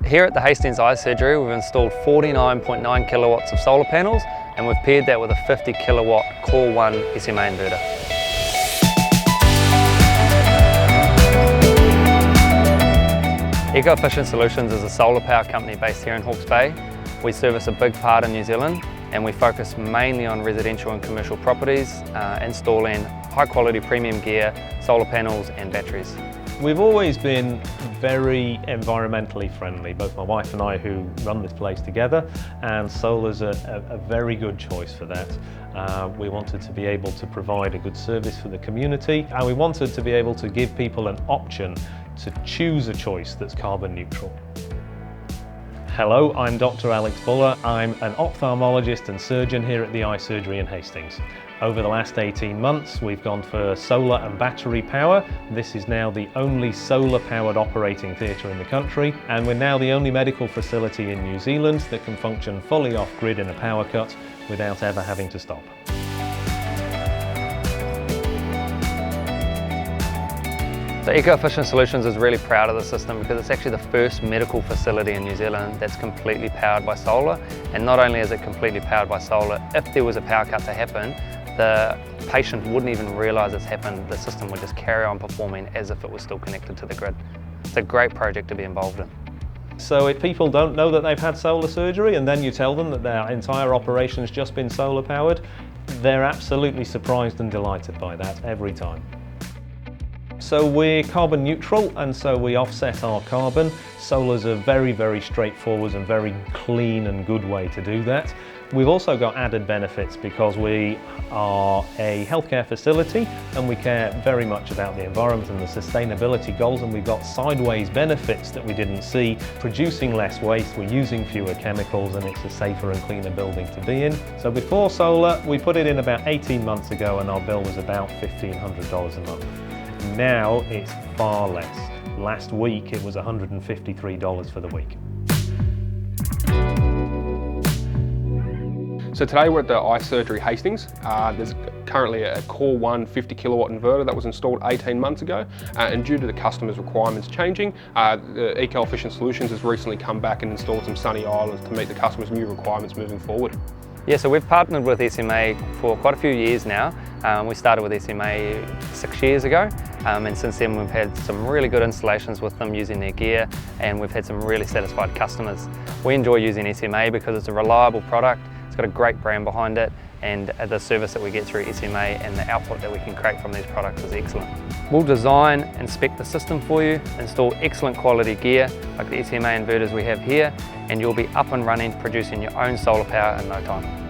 Here at the Hastings Eye Surgery, we've installed 49.9 kilowatts of solar panels, and we've paired that with a 50 kilowatt Core 1 SMA inverter. EcoEfficent Solutions is a solar power company based here in Hawke's Bay. We service a big part of New Zealand, and we focus mainly on residential and commercial properties, installing high quality premium gear, solar panels and batteries. We've always been very environmentally friendly, both my wife and I who run this place together, and solar's a very good choice for that. We wanted to be able to provide a good service for the community, and we wanted to be able to give people an option to choose a choice that's carbon neutral. Hello, I'm Dr. Alex Buller. I'm an ophthalmologist and surgeon here at the Eye Surgery in Hastings. Over the last 18 months, we've gone for solar and battery power. This is now the only solar-powered operating theatre in the country, and we're now the only medical facility in New Zealand that can function fully off-grid in a power cut without ever having to stop. So EcoEfficient Solutions is really proud of the system because it's actually the first medical facility in New Zealand that's completely powered by solar. And not only is it completely powered by solar, if there was a power cut to happen, the patient wouldn't even realise it's happened. The system would just carry on performing as if it was still connected to the grid. It's a great project to be involved in. So if people don't know that they've had solar surgery and then you tell them that their entire operation's just been solar powered, they're absolutely surprised and delighted by that every time. So we're carbon neutral, and so we offset our carbon. Solar's a very, very straightforward and very clean and good way to do that. We've also got added benefits because we are a healthcare facility and we care very much about the environment and the sustainability goals, and we've got sideways benefits that we didn't see. Producing less waste, we're using fewer chemicals, and it's a safer and cleaner building to be in. So before solar, we put it in about 18 months ago and our bill was about $1,500 a month. Now it's far less. Last week it was $153 for the week. So today we're at the Eye Surgery Hastings. There's currently a Core 1 50 kilowatt inverter that was installed 18 months ago, and due to the customer's requirements changing, the EcoEfficient Solutions has recently come back and installed some Sunny Islands to meet the customer's new requirements moving forward. Yeah, so we've partnered with SMA for quite a few years now. We started with SMA 6 years ago, and since then we've had some really good installations with them using their gear, and we've had some really satisfied customers. We enjoy using SMA because it's a reliable product, it's got a great brand behind it, and the service that we get through SMA and the output that we can create from these products is excellent. We'll design and spec the system for you, install excellent quality gear like the SMA inverters we have here, and you'll be up and running producing your own solar power in no time.